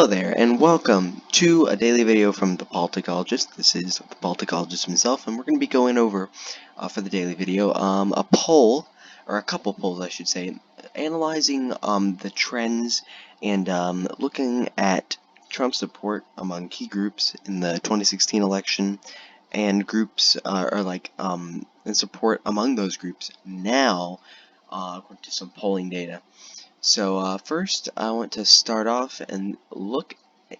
Hello there, and welcome to a daily video from the Politicologist. This is the Politicologist himself, and we're going to be going over, for the daily video, a poll, or a couple polls, I should say, analyzing the trends and looking at Trump support among key groups in the 2016 election, and groups, and support among those groups now, according to some polling data. So first, I want to start off and look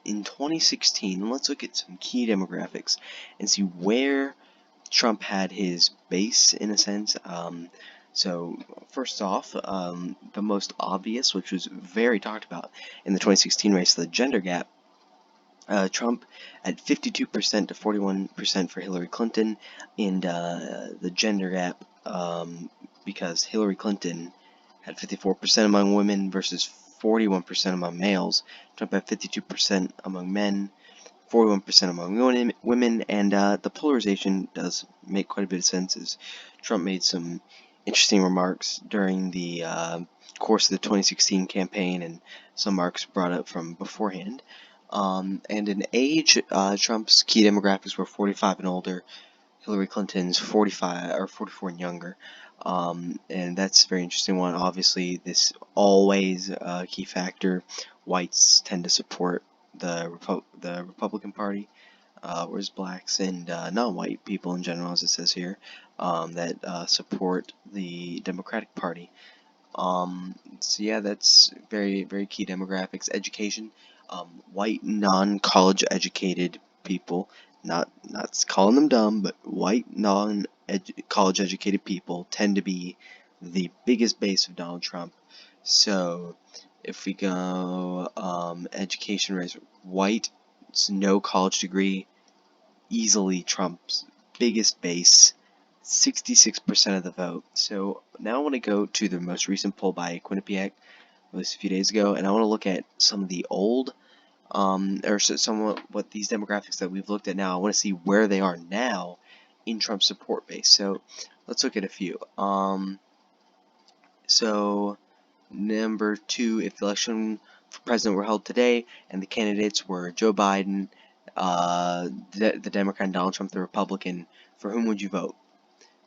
in 2016. Let's look at some key demographics and see where Trump had his base, in a sense. So first off, the most obvious, which was very talked about in the 2016 race, the gender gap. Trump at 52% to 41% for Hillary Clinton, and the gender gap, because Hillary Clinton had 54% among women versus 41% among males. Trump had 52% among men, 41% among women, and the polarization does make quite a bit of sense, as Trump made some interesting remarks during the course of the 2016 campaign, and some remarks brought up from beforehand. And in age, Trump's key demographics were 45 and older, Hillary Clinton's 45 or 44 and younger. And that's a very interesting one. Obviously, this always a key factor. Whites tend to support the Republican Party, whereas blacks and non-white people in general, as it says here, that support the Democratic Party. So yeah, that's very, very key demographics. Education, white non-college educated people, not calling them dumb, but white non-college educated people tend to be the biggest base of Donald Trump. So if we go education race, white, no college degree, easily Trump's biggest base. 66% of the vote. So now I want to go to the most recent poll by Quinnipiac, released a few days ago, and I want to look at some of the old, somewhat what these demographics that we've looked at now. I want to see where they are now in Trump's support base. So let's look at a few. So number 2, if the election for president were held today, and the candidates were Joe Biden, the Democrat, and Donald Trump, the Republican, for whom would you vote?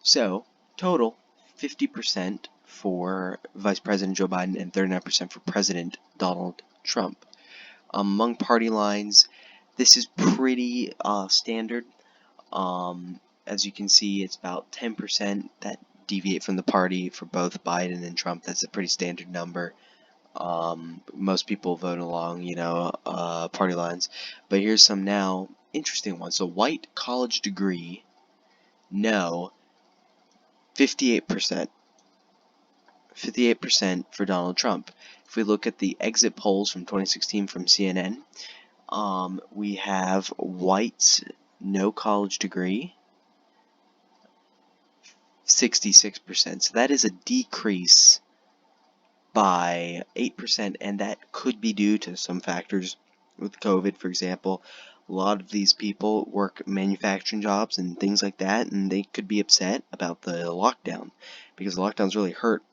So, total, 50% for Vice President Joe Biden and 39% for President Donald Trump. Among party lines, this is pretty standard. As you can see, it's about 10% that deviate from the party for both Biden and Trump. That's a pretty standard number. Most people vote along, party lines. But here's some now interesting ones. So, white college degree, no. 58%. 58% for Donald Trump. If we look at the exit polls from 2016 from CNN, we have whites, no college degree, 66%. So that is a decrease by 8%, and that could be due to some factors with COVID, for example. A lot of these people work manufacturing jobs and things like that, and they could be upset about the lockdown, because the lockdowns really hurt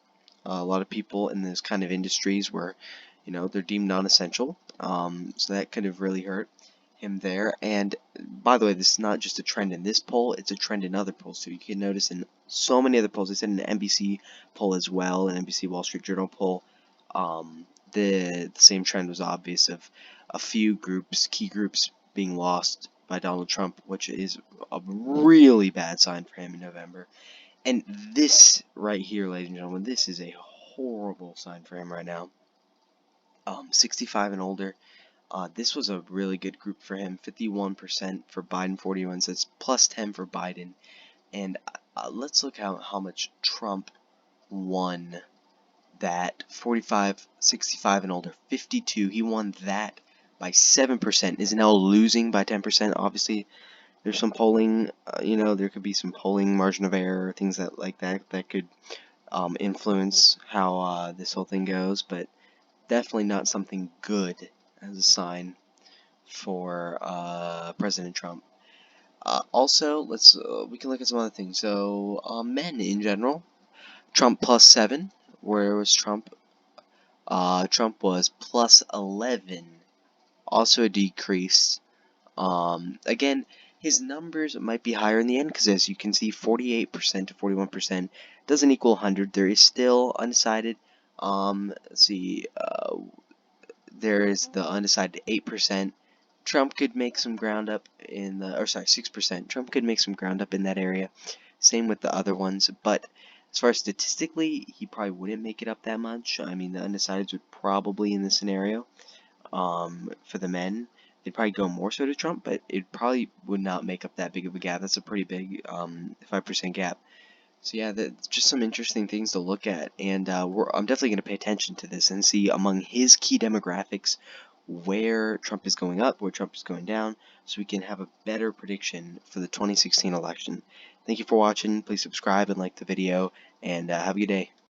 a lot of people in those kind of industries where, they're deemed non-essential. So that could have really hurt him there. And by the way, this is not just a trend in this poll, it's a trend in other polls too. You can notice in so many other polls. I said in the NBC poll as well, an NBC Wall Street Journal poll, the same trend was obvious of a few groups, key groups, being lost by Donald Trump, which is a really bad sign for him in November. And this right here, ladies and gentlemen, this is a horrible sign for him right now. 65 and older. This was a really good group for him. 51% for Biden, 41, so it's plus 10 for Biden. And let's look at how much Trump won that. 45, 65 and older, 52. He won that by 7%. Is now losing by 10%. Obviously, there's some polling, there could be some polling margin of error, things like that could influence how this whole thing goes, but definitely not something good as a sign for President Trump. Also, we can look at some other things. So, men in general, Trump plus 7. Where was Trump? Trump was plus 11 also a decrease. Again, his numbers might be higher in the end because, as you can see, 48% to 41% doesn't equal 100. There is still undecided. Let's see. There is the undecided 8%. Trump could make some ground up in the, or sorry, 6%. Trump could make some ground up in that area. Same with the other ones, but as far as statistically, he probably wouldn't make it up that much. I mean, the undecideds would probably, in this scenario, for the men, they'd probably go more so to Trump, but it probably would not make up that big of a gap. That's a pretty big 5% gap. So yeah, that's just some interesting things to look at, and I'm definitely going to pay attention to this and see among his key demographics where Trump is going up, where Trump is going down, so we can have a better prediction for the 2016 election. Thank you for watching. Please subscribe and like the video, and have a good day.